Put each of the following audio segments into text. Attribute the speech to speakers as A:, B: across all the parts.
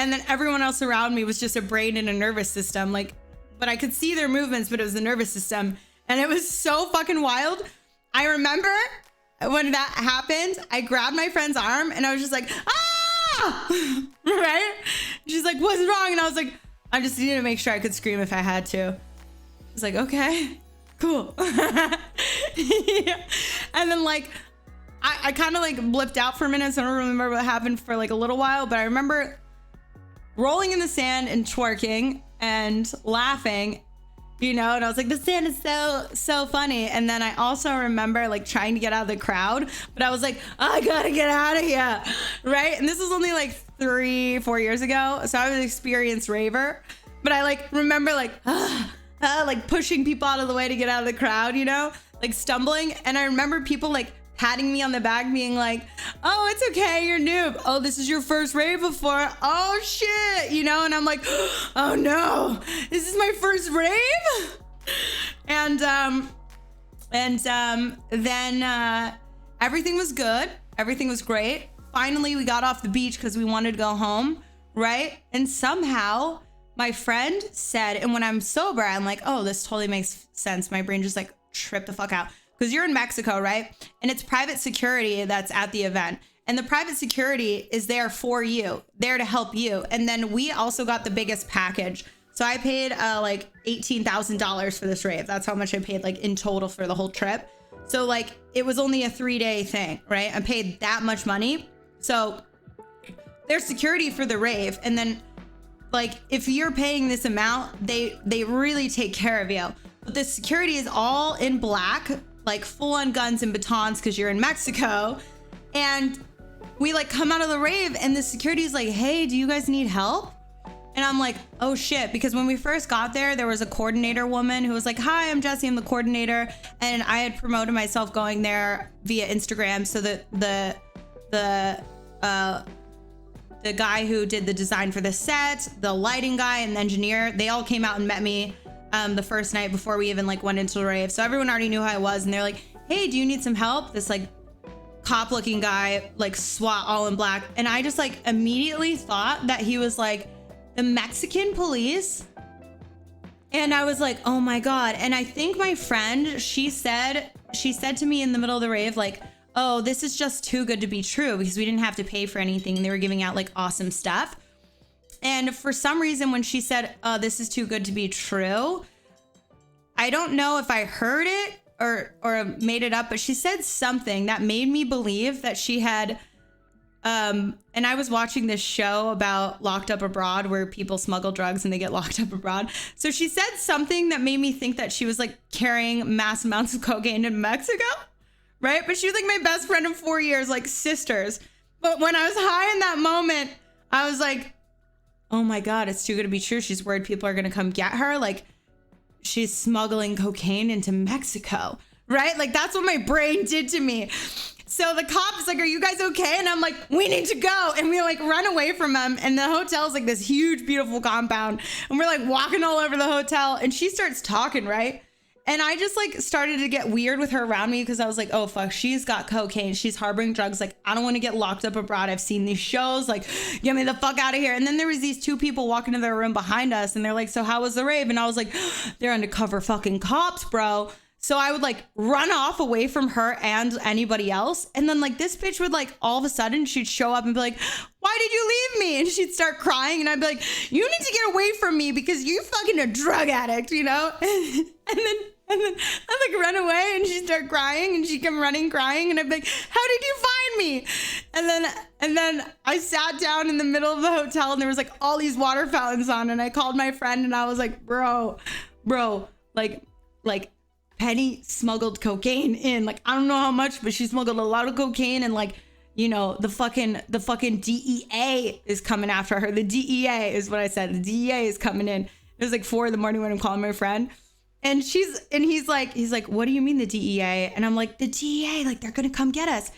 A: And then everyone else around me was just a brain and a nervous system. Like, but I could see their movements, but it was the nervous system. And it was so fucking wild. I remember when that happened, I grabbed my friend's arm and I was just like, ah, right? She's like, what's wrong? And I was like, I just needed to make sure I could scream if I had to. I was like, okay, cool. Yeah. And then like, I kind of like blipped out for a minute. So I don't remember what happened for like a little while, but I remember rolling in the sand and twerking and laughing, you know, and I was like, the sand is so funny. And then I also remember like trying to get out of the crowd, but I was like, I gotta get out of here, right? And this was only like 3-4 years ago, so I was an experienced raver, but I like remember like like pushing people out of the way to get out of the crowd, you know, like stumbling. And I remember people like patting me on the back being like, oh, it's okay, you're new. Oh, this is your first rave before. Oh shit, you know. And I'm like, oh no, this is my first rave. And then everything was good, everything was great. Finally we got off the beach because we wanted to go home, right? And somehow my friend said, and when I'm sober I'm like, oh, this totally makes sense. My brain just like tripped the fuck out. Because you're in Mexico, right? And it's private security that's at the event. And the private security is there for you, there to help you. And then we also got the biggest package. So I paid like $18,000 for this rave. That's how much I paid like in total for the whole trip. So like it was only a 3-day thing, right? I paid that much money. So there's security for the rave. And then like if you're paying this amount, they really take care of you. But the security is all in black, like full on guns and batons because you're in Mexico. And we like come out of the rave and the security is like, hey, do you guys need help? And I'm like, oh shit. Because when we first got there was a coordinator woman who was like, hi, I'm Jessie, I'm the coordinator. And I had promoted myself going there via Instagram. So that the guy who did the design for the set, the lighting guy and the engineer, they all came out and met me the first night before we even like went into the rave. So everyone already knew who I was and they're like, hey, do you need some help? This like cop looking guy, like SWAT all in black. And I just like immediately thought that he was like the Mexican police. And I was like, oh my God. And I think my friend, she said to me in the middle of the rave, like, oh, this is just too good to be true because we didn't have to pay for anything. And they were giving out like awesome stuff. And for some reason, when she said, oh, this is too good to be true, I don't know if I heard it or made it up, but she said something that made me believe that she had, and I was watching this show about locked up abroad where people smuggle drugs and they get locked up abroad. So she said something that made me think that she was like carrying mass amounts of cocaine in Mexico, right? But she was like my best friend of 4 years, like sisters. But when I was high in that moment, I was like, oh my God, it's too good to be true. She's worried people are going to come get her. Like she's smuggling cocaine into Mexico, right? Like that's what my brain did to me. So the cop is like, are you guys okay? And I'm like, we need to go. And we like run away from them. And the hotel is like this huge, beautiful compound. And we're like walking all over the hotel and she starts talking, right? And I just like started to get weird with her around me because I was like, oh fuck, she's got cocaine. She's harboring drugs. Like, I don't want to get locked up abroad. I've seen these shows, like, get me the fuck out of here. And then there was these two people walking into their room behind us and they're like, so how was the rave? And I was like, they're undercover fucking cops, bro. So I would like run off away from her and anybody else. And then like this bitch would like all of a sudden she'd show up and be like, why did you leave me? And she'd start crying and I'd be like, you need to get away from me because you're fucking a drug addict, you know? And then I'd like run away and she'd start crying and she'd come running crying and I'd be like, how did you find me? And then I sat down in the middle of the hotel and there was like all these water fountains on and I called my friend and I was like, bro, like Penny smuggled cocaine in, like, I don't know how much, but she smuggled a lot of cocaine and like, you know, the fucking DEA is coming after her. The DEA is what I said. The DEA is coming in. It was like 4 a.m. when I'm calling my friend. And he's like, what do you mean the DEA? And I'm like, the DEA, like they're going to come get us.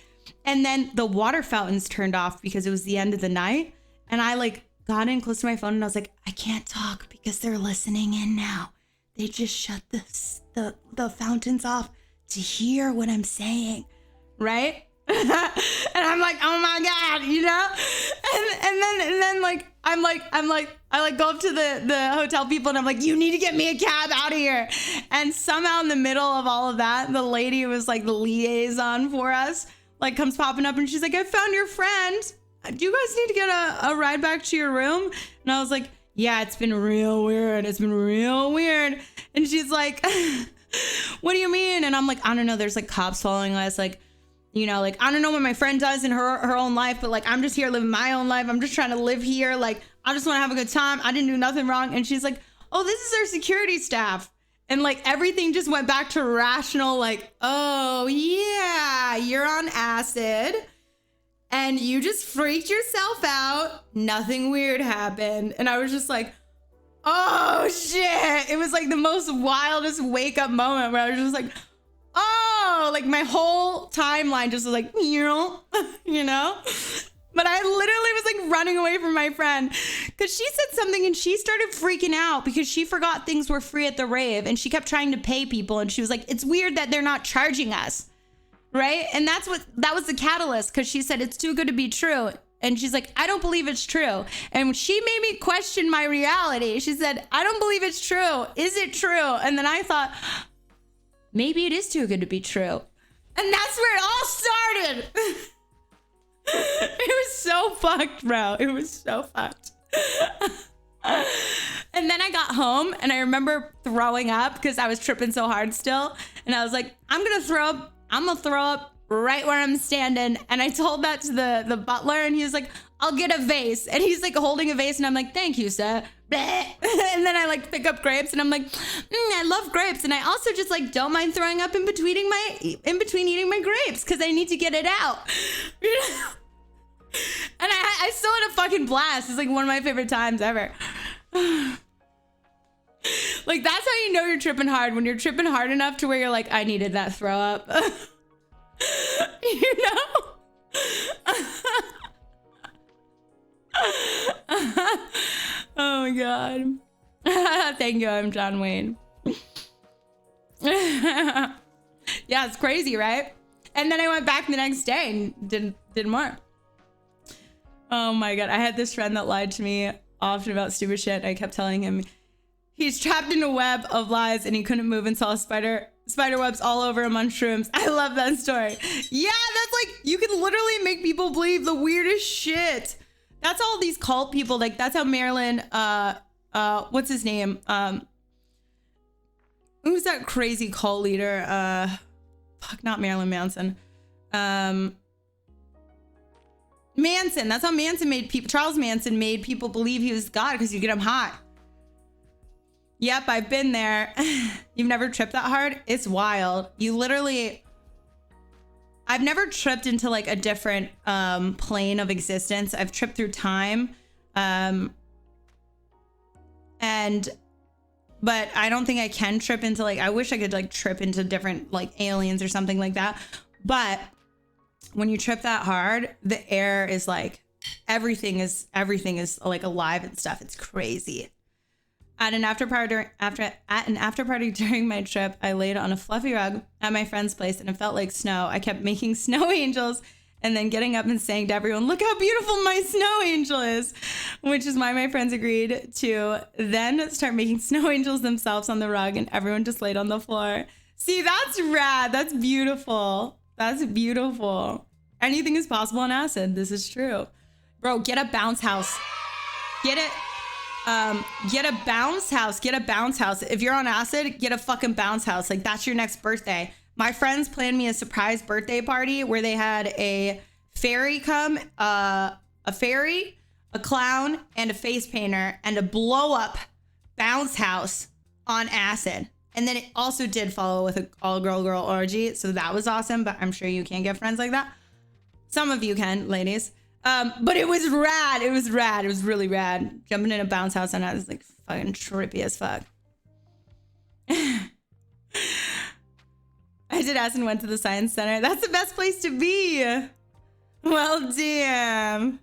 A: And then the water fountains turned off because it was the end of the night. And I like got in close to my phone and I was like, I can't talk because they're listening in now. They just shut the fountains off to hear what I'm saying. Right. And I'm like, oh my God, you know? And then like I go up to the hotel people and I'm like, you need to get me a cab out of here. And somehow in the middle of all of that, the lady who was like the liaison for us, like comes popping up and she's like, I found your friend. Do you guys need to get a ride back to your room? And I was like, yeah, it's been real weird. It's been real weird. And she's like, what do you mean? And I'm like, I don't know. There's like cops following us. Like, you know, like, I don't know what my friend does in her own life, but like, I'm just here living my own life. I'm just trying to live here. Like, I just want to have a good time. I didn't do nothing wrong. And she's like, oh, this is our security staff. And like, everything just went back to rational, like, oh yeah, you're on acid and you just freaked yourself out. Nothing weird happened. And I was just like, oh shit. It was like the most wildest wake up moment where I was just like, oh, like my whole timeline just was like, you know. But I literally was like running away from my friend because she said something and she started freaking out because she forgot things were free at the rave and she kept trying to pay people. And she was like, it's weird that they're not charging us. Right. And that was the catalyst because she said it's too good to be true. And she's like, I don't believe it's true. And she made me question my reality. She said, I don't believe it's true. Is it true? And then I thought, maybe it is too good to be true. And that's where it all started. It was so fucked, bro. It was so fucked. And then I got home and I remember throwing up because I was tripping so hard still. And I was like, I'm going to throw up right where I'm standing. And I told that to the butler and he was like, I'll get a vase. And he's like holding a vase and I'm like, thank you, sir. And then I like pick up grapes and I'm like, I love grapes. And I also just like don't mind throwing up in between eating my grapes because I need to get it out. And I still had a fucking blast. It's like one of my favorite times ever. Like that's how you know you're tripping hard, when you're tripping hard enough to where you're like, I needed that throw up. You know? Oh my god. Thank you, I'm John Wayne. Yeah, it's crazy, right? And then I went back the next day and did more. Oh my god, I had this friend that lied to me often about stupid shit. I kept telling him he's trapped in a web of lies and he couldn't move and saw spider webs all over him on shrooms. I love that story. Yeah, that's like, you can literally make people believe the weirdest shit. That's all these cult people, like that's how Marilyn, what's his name? Who's that crazy cult leader? Fuck, not Marilyn Manson. Manson, that's how Manson made people, Charles Manson made people believe he was God because you get him hot. Yep, I've been there. You've never tripped that hard? It's wild. You literally, I've never tripped into like a different plane of existence. I've tripped through time. But I don't think I can trip into like, I wish I could like trip into different like aliens or something like that. But when you trip that hard, the air is like, everything is like alive and stuff. It's crazy. At an after party during my trip, I laid on a fluffy rug at my friend's place and it felt like snow. I kept making snow angels and then getting up and saying to everyone, look how beautiful my snow angel is, which is why my friends agreed to then start making snow angels themselves on the rug and everyone just laid on the floor. See, that's rad. That's beautiful. That's beautiful. Anything is possible on acid. This is true. Bro, get a bounce house. Get it. Get a bounce house. Get a bounce house. If you're on acid, get a fucking bounce house. Like that's your next birthday. My friends planned me a surprise birthday party where they had a fairy come, a fairy, a clown, and a face painter, and a blow up bounce house on acid. And then it also did follow with an all girl orgy. So that was awesome, but I'm sure you can't get friends like that. Some of you can, ladies. But it was rad. It was rad. It was really rad. Jumping in a bounce house and I was like fucking trippy as fuck. I did ask and went to the science center. That's the best place to be. Well, damn.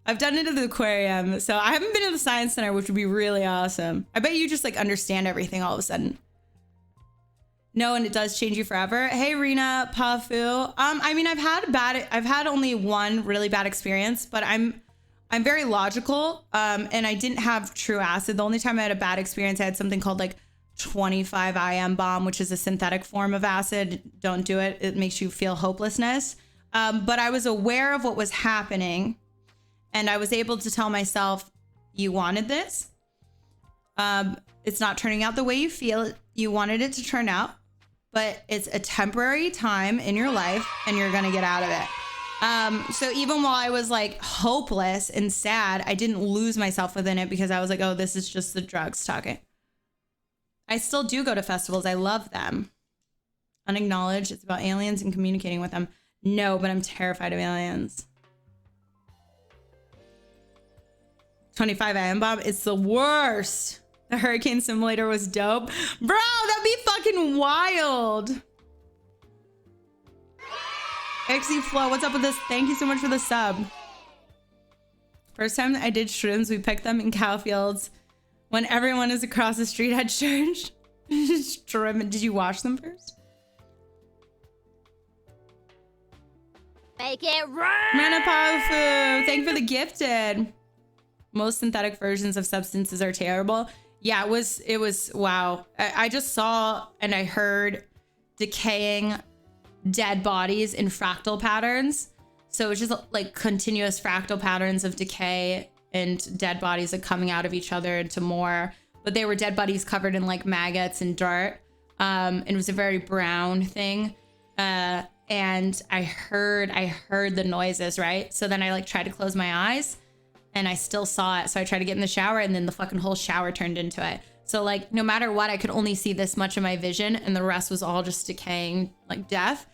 A: I've done it at the aquarium. So I haven't been to the science center, which would be really awesome. I bet you just like understand everything all of a sudden. No, and it does change you forever. Hey, Rena, Pafu. I mean, I've had only one really bad experience, but I'm I'm very logical, and I didn't have true acid. The only time I had a bad experience, I had something called like 25 IM bomb, which is a synthetic form of acid. Don't do it. It makes you feel hopelessness. But I was aware of what was happening, and I was able to tell myself, you wanted this. It's not turning out the way you feel you wanted it to turn out, but it's a temporary time in your life and you're going to get out of it. So even while I was like hopeless and sad, I didn't lose myself within it because I was like, oh, this is just the drugs talking. I still do go to festivals. I love them. Unacknowledged. It's about aliens and communicating with them. No, but I'm terrified of aliens. 25 IM bomb. It's the worst. The hurricane simulator was dope. Bro, that'd be fucking wild. XZ Flow, what's up with this? Thank you so much for the sub. First time I did shrooms, we picked them in cow fields when everyone is across the street at church. Did you watch them first?
B: Make it right.
A: Manapaufu, thank you for the gifted. Most synthetic versions of substances are terrible. Yeah, it was wow. I just saw and I heard decaying dead bodies in fractal patterns. So it's just like continuous fractal patterns of decay and dead bodies are coming out of each other into more, but they were dead bodies covered in like maggots and dirt. It was a very brown thing. And I heard the noises, right? So then I like tried to close my eyes and I still saw it. So I tried to get in the shower and then the fucking whole shower turned into it. So like no matter what, I could only see this much of my vision and the rest was all just decaying like death.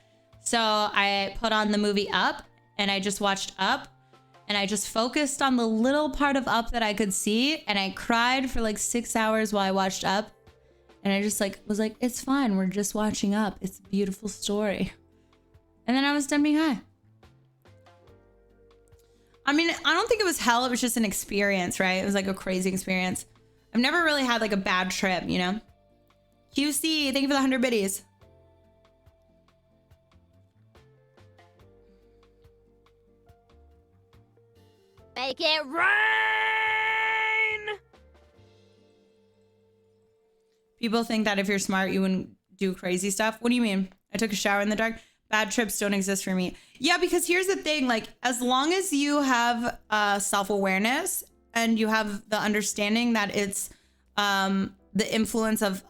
A: So I put on the movie Up and I just watched Up and I just focused on the little part of Up that I could see. And I cried for like 6 hours while I watched Up. And I just like was like, it's fine. We're just watching Up. It's a beautiful story. And then I was done being high. I mean, I don't think it was hell. It was just an experience, right? It was like a crazy experience. I've never really had like a bad trip, you know? QC, thank you for the 100 biddies.
B: Make it rain.
A: People think that if you're smart, you wouldn't do crazy stuff. What do you mean? I took a shower in the dark. Bad trips don't exist for me. Yeah, because here's the thing, like as long as you have self-awareness and you have the understanding that it's the influence of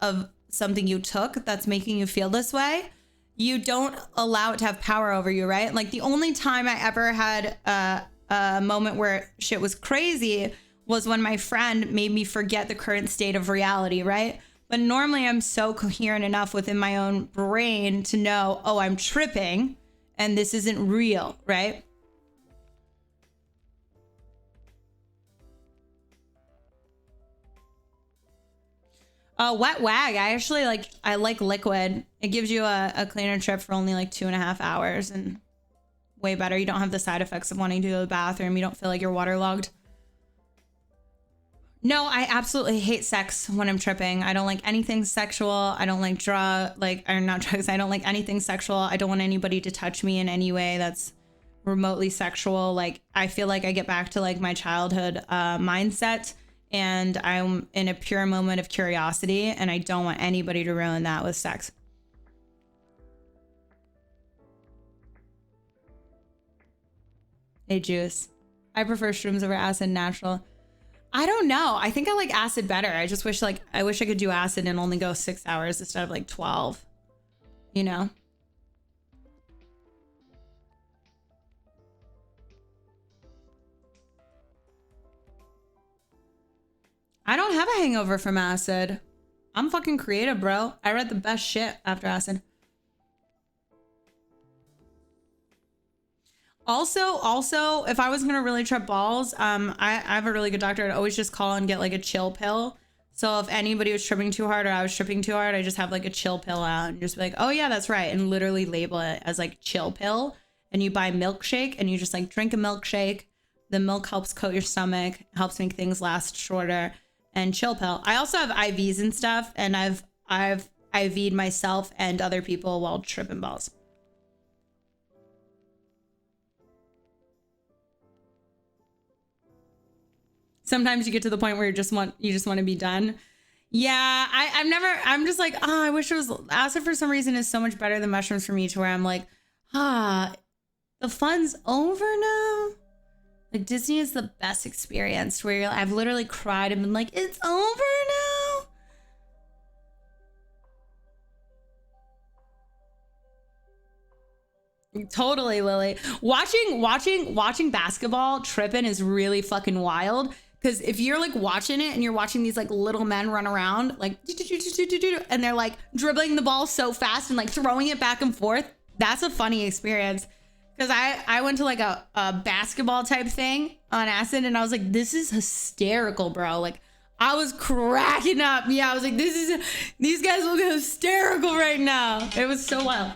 A: something you took that's making you feel this way, you don't allow it to have power over you, right? Like the only time I ever had a moment where shit was crazy was when my friend made me forget the current state of reality, right? But normally I'm so coherent enough within my own brain to know, oh, I'm tripping and this isn't real, right? Wet wag. I like liquid. It gives you a cleaner trip for only like 2.5 hours and way better. You don't have the side effects of wanting to go to the bathroom. You don't feel like you're waterlogged. No, I absolutely hate sex when I'm tripping. I don't like anything sexual. I don't like not drugs. I don't like anything sexual. I don't want anybody to touch me in any way that's remotely sexual. Like, I feel like I get back to like my childhood mindset and I'm in a pure moment of curiosity and I don't want anybody to ruin that with sex. Hey, Juice. I prefer shrooms over acid natural. I don't know. I think I like acid better. I just wish I could do acid and only go 6 hours instead of like 12, you know? I don't have a hangover from acid. I'm fucking creative, bro. I read the best shit after acid. Also, if I was gonna really trip balls, I have a really good doctor. I'd always just call and get like a chill pill. So if anybody was tripping too hard or I was tripping too hard, I just have like a chill pill out and just be like, oh yeah, that's right. And literally label it as like chill pill. And you buy milkshake and you just like drink a milkshake. The milk helps coat your stomach, helps make things last shorter. And chill pill. I also have IVs and stuff, and I've IV'd myself and other people while tripping balls. sometimes you get to the point where you just want to be done. Yeah, I'm just like, oh, I wish it was, acid for some reason is so much better than mushrooms for me, to where I'm like, the fun's over now. Like, Disney is the best experience, where I've literally cried and been like, it's over now. Totally, Lily. Watching basketball tripping is really fucking wild. Because if you're like watching it and you're watching these like little men run around, like, and they're like dribbling the ball so fast and like throwing it back and forth, that's a funny experience. Because I went to like a basketball type thing on acid, and I was like, this is hysterical, bro. Like, I was cracking up. Yeah, I was like, these guys look hysterical right now. It was so wild.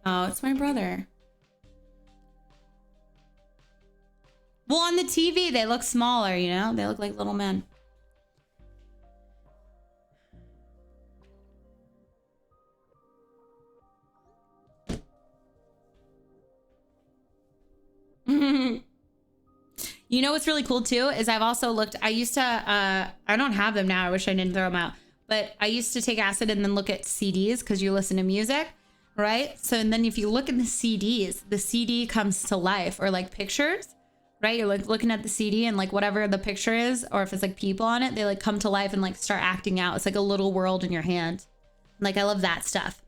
A: Oh, it's my brother. Well, on the TV, they look smaller, you know? They look like little men. You know what's really cool too is I've also looked, I used to, I don't have them now. I wish I didn't throw them out. But I used to take acid and then look at CDs because you listen to music, right? So, and then if you look at the CDs, the CD comes to life, or like pictures, right? You're like looking at the CD and like whatever the picture is, or if it's like people on it, they like come to life and like start acting out. It's like a little world in your hand. Like, I love that stuff.